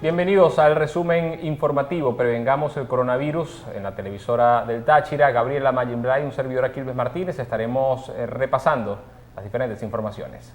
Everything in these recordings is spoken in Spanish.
Bienvenidos al resumen informativo Prevengamos el Coronavirus en la televisora del Táchira. Gabriela Mayimblay, un servidor Aquilves Martínez, estaremos repasando las diferentes informaciones.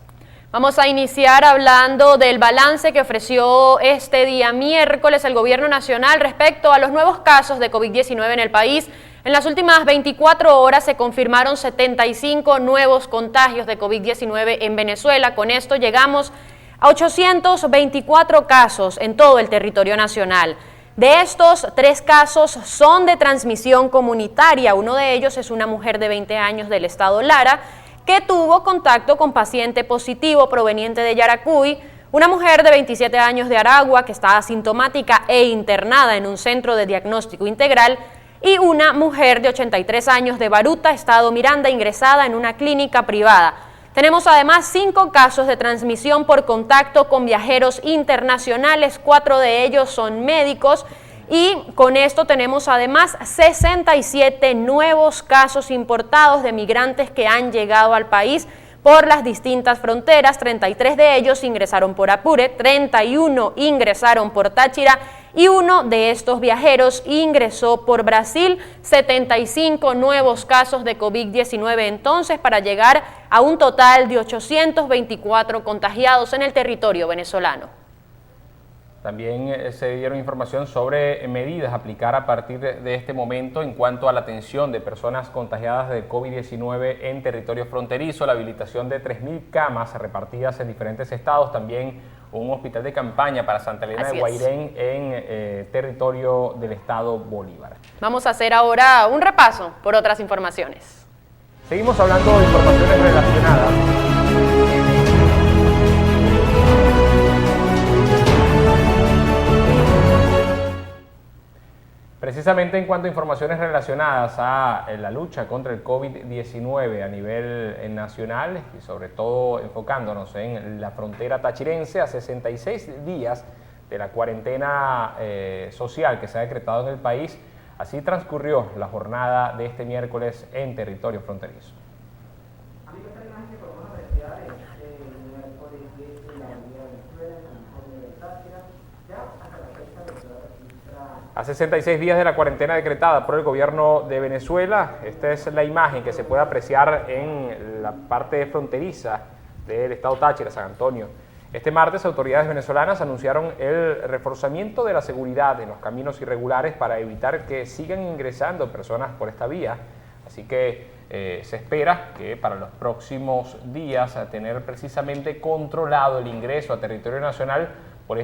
Vamos a iniciar hablando del balance que ofreció este día miércoles el Gobierno Nacional respecto a los nuevos casos de COVID-19 en el país. En las últimas 24 horas se confirmaron 75 nuevos contagios de COVID-19 en Venezuela. Con esto llegamos a 824 casos en todo el territorio nacional. De estos, 3 casos son de transmisión comunitaria. Uno de ellos es una mujer de 20 años del estado Lara, que tuvo contacto con paciente positivo proveniente de Yaracuy, una mujer de 27 años de Aragua que está asintomática e internada en un centro de diagnóstico integral, y una mujer de 83 años de Baruta, estado Miranda, ingresada en una clínica privada. Tenemos además 5 casos de transmisión por contacto con viajeros internacionales, 4 de ellos son médicos, y con esto tenemos además 67 nuevos casos importados de migrantes que han llegado al país por las distintas fronteras. 33 de ellos ingresaron por Apure, 31 ingresaron por Táchira y uno de estos viajeros ingresó por Brasil. 75 nuevos casos de COVID-19 entonces, para llegar a un total de 824 contagiados en el territorio venezolano. También se dieron información sobre medidas a aplicar a partir de este momento en cuanto a la atención de personas contagiadas de COVID-19 en territorio fronterizo, la habilitación de 3.000 camas repartidas en diferentes estados, también un hospital de campaña para Santa Elena de Guairén en territorio del estado Bolívar. Vamos a hacer ahora un repaso por otras informaciones. Seguimos hablando de informaciones relacionadas. Precisamente en cuanto a informaciones relacionadas a la lucha contra el COVID-19 a nivel nacional y sobre todo enfocándonos en la frontera tachirense, a 66 días de la cuarentena social que se ha decretado en el país, así transcurrió la jornada de este miércoles en territorio fronterizo. A 66 días de la cuarentena decretada por el gobierno de Venezuela, esta es la imagen que se puede apreciar en la parte fronteriza del estado Táchira, San Antonio. Este martes, autoridades venezolanas anunciaron el reforzamiento de la seguridad en los caminos irregulares para evitar que sigan ingresando personas por esta vía. Así que se espera que para los próximos días a tener precisamente controlado el ingreso a territorio nacional por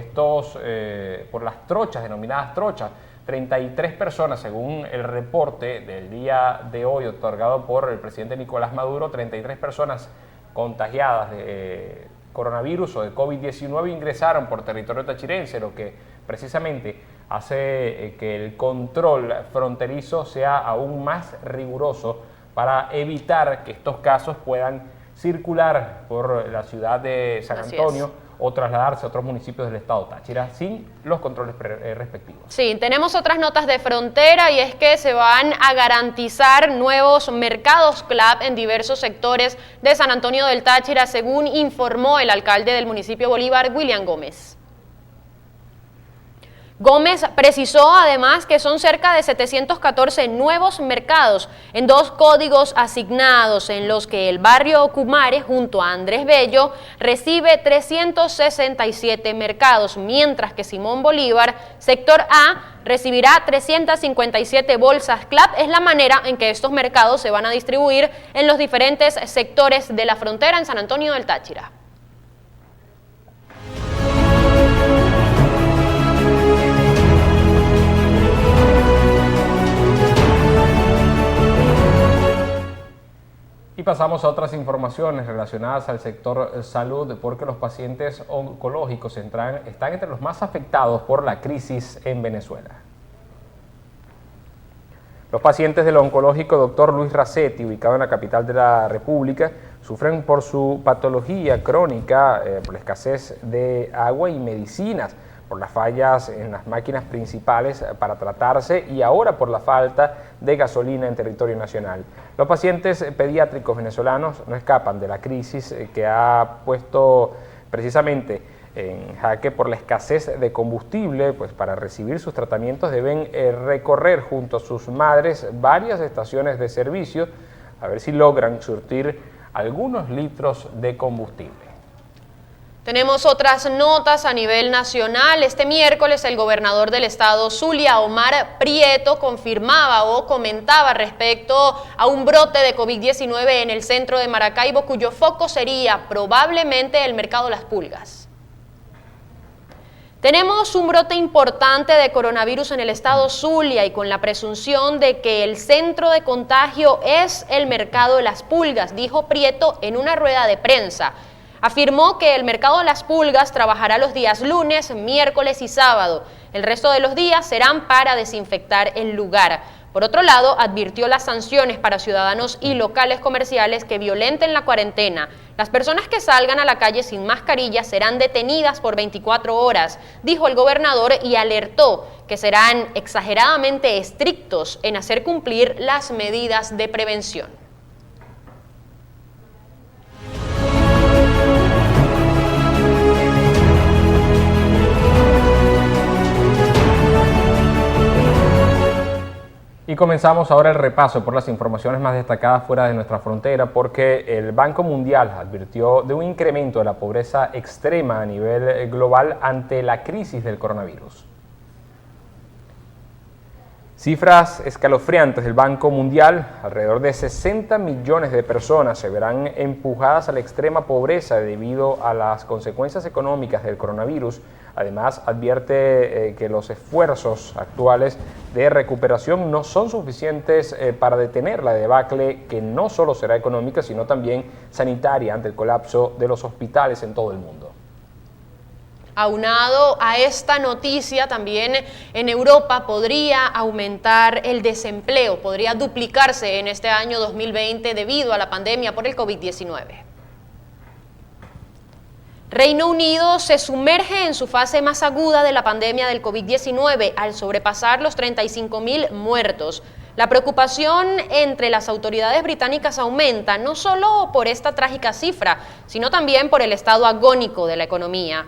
las trochas, denominadas trochas. 33 personas, según el reporte del día de hoy otorgado por el presidente Nicolás Maduro, 33 personas contagiadas de coronavirus o de COVID-19 ingresaron por territorio tachirense, lo que precisamente hace que el control fronterizo sea aún más riguroso para evitar que estos casos puedan circular por la ciudad de San Antonio o trasladarse a otros municipios del estado Táchira sin los controles respectivos. Sí, tenemos otras notas de frontera y es que se van a garantizar nuevos mercados CLAP en diversos sectores de San Antonio del Táchira, según informó el alcalde del municipio Bolívar, William Gómez. Gómez precisó además que son cerca de 714 nuevos mercados en 2 códigos asignados, en los que el barrio Cumare junto a Andrés Bello recibe 367 mercados, mientras que Simón Bolívar, sector A, recibirá 357 bolsas CLAP. Es la manera en que estos mercados se van a distribuir en los diferentes sectores de la frontera en San Antonio del Táchira. Y pasamos a otras informaciones relacionadas al sector salud, porque los pacientes oncológicos están entre los más afectados por la crisis en Venezuela. Los pacientes del oncológico Dr. Luis Racetti, ubicado en la capital de la República, sufren por su patología crónica, por la escasez de agua y medicinas, por las fallas en las máquinas principales para tratarse y ahora por la falta de gasolina en territorio nacional. Los pacientes pediátricos venezolanos no escapan de la crisis que ha puesto precisamente en jaque por la escasez de combustible, pues para recibir sus tratamientos deben recorrer junto a sus madres varias estaciones de servicio a ver si logran surtir algunos litros de combustible. Tenemos otras notas a nivel nacional. Este miércoles el gobernador del estado Zulia, Omar Prieto, confirmaba o comentaba respecto a un brote de COVID-19 en el centro de Maracaibo, cuyo foco sería probablemente el mercado Las Pulgas. Tenemos un brote importante de coronavirus en el estado Zulia y con la presunción de que el centro de contagio es el mercado Las Pulgas, dijo Prieto en una rueda de prensa. Afirmó que el mercado Las Pulgas trabajará los días lunes, miércoles y sábado. El resto de los días serán para desinfectar el lugar. Por otro lado, advirtió las sanciones para ciudadanos y locales comerciales que violenten la cuarentena. Las personas que salgan a la calle sin mascarilla serán detenidas por 24 horas, dijo el gobernador, y alertó que serán exageradamente estrictos en hacer cumplir las medidas de prevención. Y comenzamos ahora el repaso por las informaciones más destacadas fuera de nuestra frontera, porque el Banco Mundial advirtió de un incremento de la pobreza extrema a nivel global ante la crisis del coronavirus. Cifras escalofriantes del Banco Mundial: alrededor de 60 millones de personas se verán empujadas a la extrema pobreza debido a las consecuencias económicas del coronavirus. Además, advierte que los esfuerzos actuales de recuperación no son suficientes para detener la debacle, que no solo será económica, sino también sanitaria ante el colapso de los hospitales en todo el mundo. Aunado a esta noticia, también en Europa podría aumentar el desempleo, podría duplicarse en este año 2020 debido a la pandemia por el COVID-19. Reino Unido se sumerge en su fase más aguda de la pandemia del COVID-19 al sobrepasar los 35.000 muertos. La preocupación entre las autoridades británicas aumenta no solo por esta trágica cifra, sino también por el estado agónico de la economía.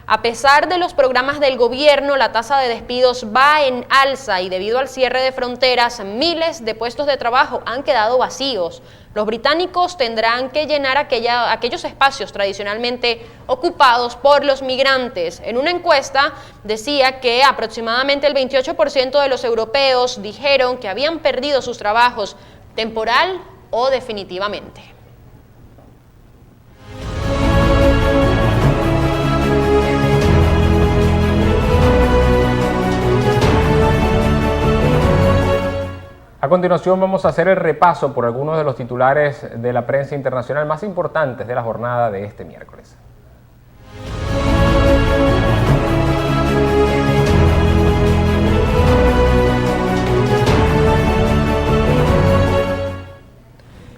A pesar de los programas del gobierno, la tasa de despidos va en alza y debido al cierre de fronteras, miles de puestos de trabajo han quedado vacíos. Los británicos tendrán que llenar aquellos espacios tradicionalmente ocupados por los migrantes. En una encuesta decía que aproximadamente el 28% de los europeos dijeron que habían perdido sus trabajos temporal o definitivamente. A continuación vamos a hacer el repaso por algunos de los titulares de la prensa internacional más importantes de la jornada de este miércoles.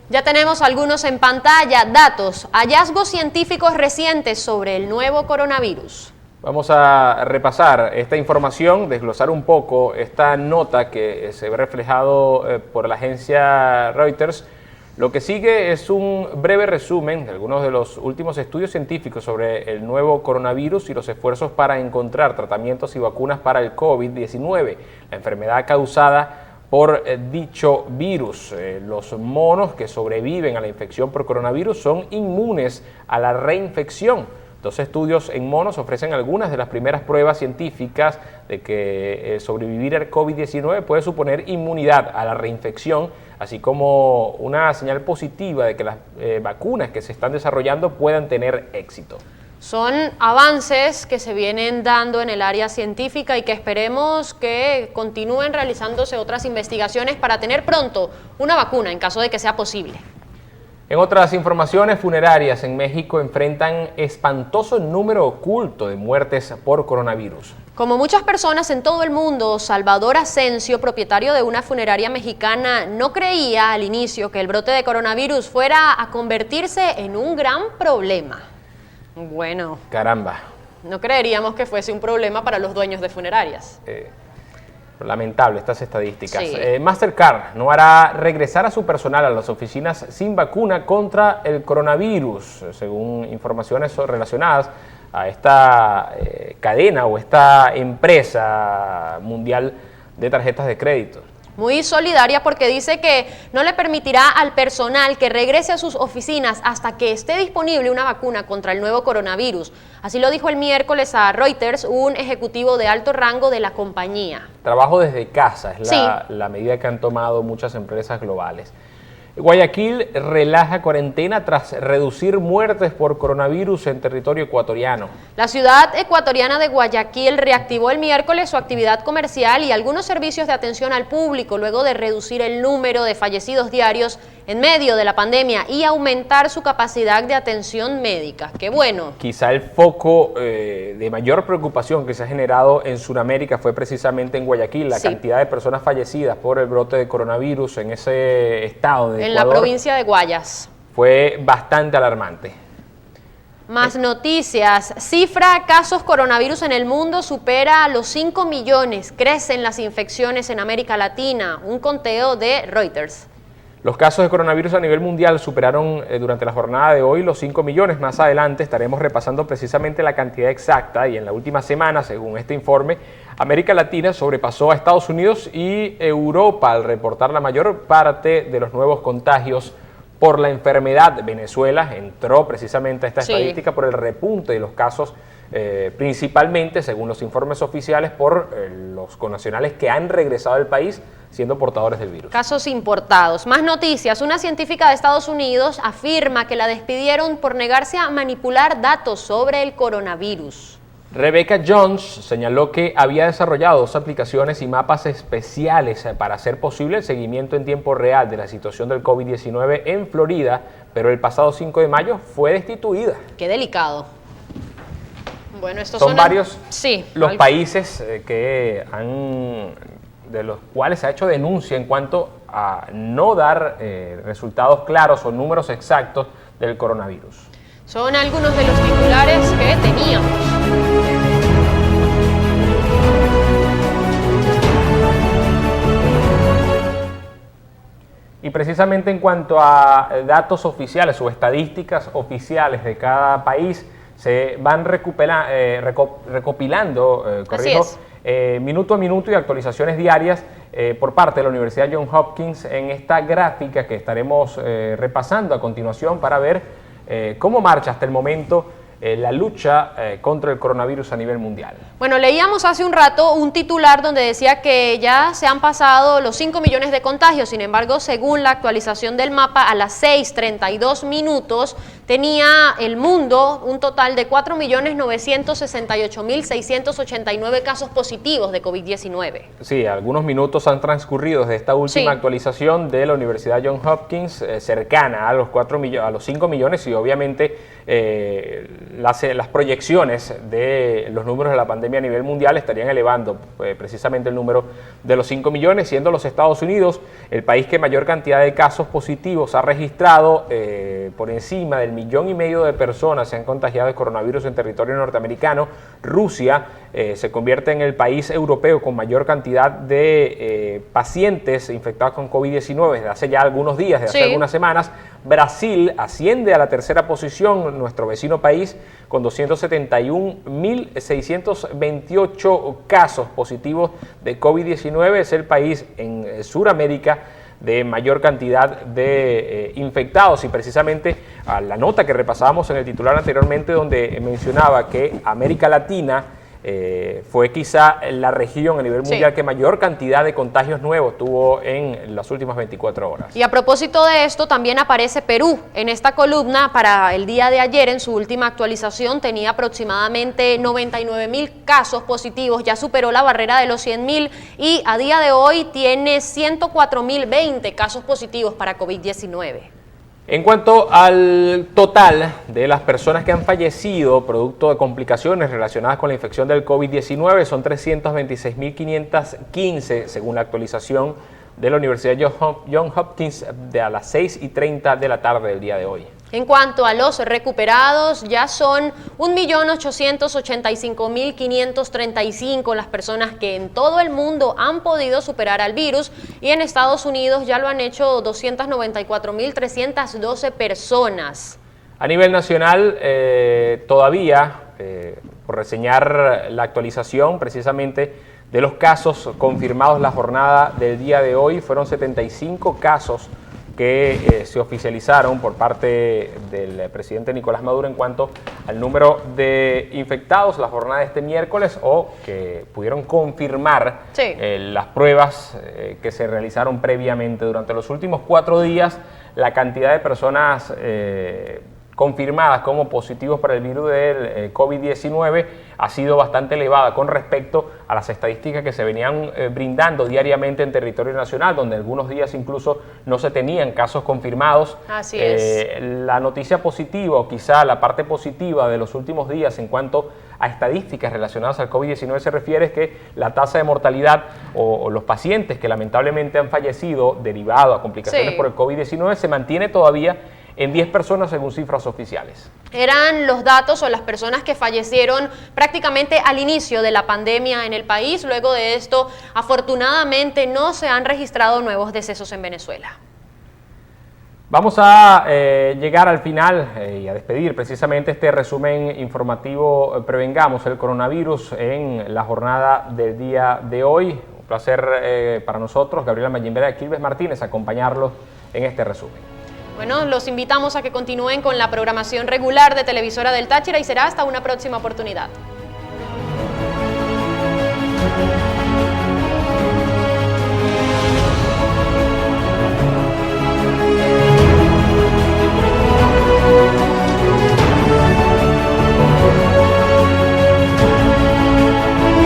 Ya tenemos algunos en pantalla. Datos, hallazgos científicos recientes sobre el nuevo coronavirus. Vamos a repasar esta información, desglosar un poco esta nota que se ve reflejado por la agencia Reuters. Lo que sigue es un breve resumen de algunos de los últimos estudios científicos sobre el nuevo coronavirus y los esfuerzos para encontrar tratamientos y vacunas para el COVID-19, la enfermedad causada por dicho virus. Los monos que sobreviven a la infección por coronavirus son inmunes a la reinfección. Dos estudios en monos ofrecen algunas de las primeras pruebas científicas de que sobrevivir al COVID-19 puede suponer inmunidad a la reinfección, así como una señal positiva de que las vacunas que se están desarrollando puedan tener éxito. Son avances que se vienen dando en el área científica y que esperemos que continúen realizándose otras investigaciones para tener pronto una vacuna en caso de que sea posible. En otras informaciones, funerarias en México enfrentan espantoso número oculto de muertes por coronavirus. Como muchas personas en todo el mundo, Salvador Asensio, propietario de una funeraria mexicana, no creía al inicio que el brote de coronavirus fuera a convertirse en un gran problema. Bueno, caramba. No creeríamos que fuese un problema para los dueños de funerarias. Lamentable estas estadísticas. Sí. Mastercard no hará regresar a su personal a las oficinas sin vacuna contra el coronavirus, según informaciones relacionadas a esta cadena o esta empresa mundial de tarjetas de crédito. Muy solidaria porque dice que no le permitirá al personal que regrese a sus oficinas hasta que esté disponible una vacuna contra el nuevo coronavirus. Así lo dijo el miércoles a Reuters un ejecutivo de alto rango de la compañía. Trabajo desde casa es la medida que han tomado muchas empresas globales. Guayaquil relaja cuarentena tras reducir muertes por coronavirus en territorio ecuatoriano. La ciudad ecuatoriana de Guayaquil reactivó el miércoles su actividad comercial y algunos servicios de atención al público luego de reducir el número de fallecidos diarios en medio de la pandemia y aumentar su capacidad de atención médica. ¡Qué bueno! Quizá el foco de mayor preocupación que se ha generado en Sudamérica fue precisamente en Guayaquil, la cantidad de personas fallecidas por el brote de coronavirus en ese estado de Ecuador. En la provincia de Guayas. Fue bastante alarmante. Más noticias. Cifra casos coronavirus en el mundo supera los 5 millones. Crecen las infecciones en América Latina. Un conteo de Reuters. Los casos de coronavirus a nivel mundial superaron durante la jornada de hoy los 5 millones. Más adelante estaremos repasando precisamente la cantidad exacta y en la última semana, según este informe, América Latina sobrepasó a Estados Unidos y Europa al reportar la mayor parte de los nuevos contagios por la enfermedad. Venezuela entró precisamente a esta estadística por el repunte de los casos, principalmente, según los informes oficiales, por los connacionales que han regresado al país siendo portadores del virus. Casos importados. Más noticias. Una científica de Estados Unidos afirma que la despidieron por negarse a manipular datos sobre el coronavirus. Rebecca Jones señaló que había desarrollado 2 aplicaciones y mapas especiales para hacer posible el seguimiento en tiempo real de la situación del COVID-19 en Florida, pero el pasado 5 de mayo fue destituida. Qué delicado. Bueno, estos son varios los países países de los cuales se ha hecho denuncia en cuanto a no dar resultados claros o números exactos del coronavirus. Son algunos de los titulares que teníamos. Y precisamente en cuanto a datos oficiales o estadísticas oficiales de cada país, se van recopilando, minuto a minuto y actualizaciones diarias por parte de la Universidad Johns Hopkins en esta gráfica que estaremos repasando a continuación para ver cómo marcha hasta el momento la lucha contra el coronavirus a nivel mundial. Bueno, leíamos hace un rato un titular donde decía que ya se han pasado los 5 millones de contagios. Sin embargo, según la actualización del mapa, a las 6:32 minutos tenía el mundo un total de 4.968.689 casos positivos de COVID-19. Sí, algunos minutos han transcurrido desde esta última actualización de la Universidad Johns Hopkins, cercana a los 5 millones y obviamente las proyecciones de los números de la pandemia a nivel mundial estarían elevando precisamente el número de los 5 millones, siendo los Estados Unidos el país que mayor cantidad de casos positivos ha registrado. Por encima del 1,5 millones de personas se han contagiado de coronavirus en territorio norteamericano. Rusia se convierte en el país europeo con mayor cantidad de pacientes infectados con COVID-19 desde hace ya algunos días, desde hace algunas semanas. Brasil asciende a la tercera posición, nuestro vecino país, con 271.628 casos positivos de COVID-19. Es el país en Sudamérica de mayor cantidad de infectados, y precisamente a la nota que repasábamos en el titular anteriormente, donde mencionaba que América Latina fue quizá la región a nivel mundial que mayor cantidad de contagios nuevos tuvo en las últimas 24 horas. Y a propósito de esto, también aparece Perú. En esta columna, para el día de ayer, en su última actualización, tenía aproximadamente 99.000 casos positivos, ya superó la barrera de los 100.000 y a día de hoy tiene 104.020 casos positivos para COVID-19. En cuanto al total de las personas que han fallecido producto de complicaciones relacionadas con la infección del COVID-19, son 326.515 según la actualización de la Universidad Johns Hopkins a las 6:30 de la tarde del día de hoy. En cuanto a los recuperados, ya son 1.885.535 las personas que en todo el mundo han podido superar al virus, y en Estados Unidos ya lo han hecho 294.312 personas. A nivel nacional, todavía por reseñar la actualización precisamente de los casos confirmados la jornada del día de hoy. Fueron 75 casos que se oficializaron por parte del presidente Nicolás Maduro en cuanto al número de infectados la jornada de este miércoles, o que pudieron confirmar las pruebas que se realizaron previamente. Durante los últimos 4 días, la cantidad de personas confirmadas como positivos para el virus del COVID-19 ha sido bastante elevada con respecto a las estadísticas que se venían brindando diariamente en territorio nacional, donde algunos días incluso no se tenían casos confirmados. Así es. La noticia positiva, o quizá la parte positiva de los últimos días en cuanto a estadísticas relacionadas al COVID-19 se refiere, es que la tasa de mortalidad o los pacientes que lamentablemente han fallecido derivado a complicaciones por el COVID-19 se mantiene todavía en 10 personas según cifras oficiales. Eran los datos o las personas que fallecieron prácticamente al inicio de la pandemia en el país. Luego de esto, afortunadamente, no se han registrado nuevos decesos en Venezuela. Vamos a llegar al final y a despedir precisamente este resumen informativo Prevengamos el Coronavirus en la jornada del día de hoy. Un placer para nosotros, Gabriela Mayimberá y Quilmes Martínez, acompañarlos en este resumen. Bueno, los invitamos a que continúen con la programación regular de Televisora del Táchira y será hasta una próxima oportunidad.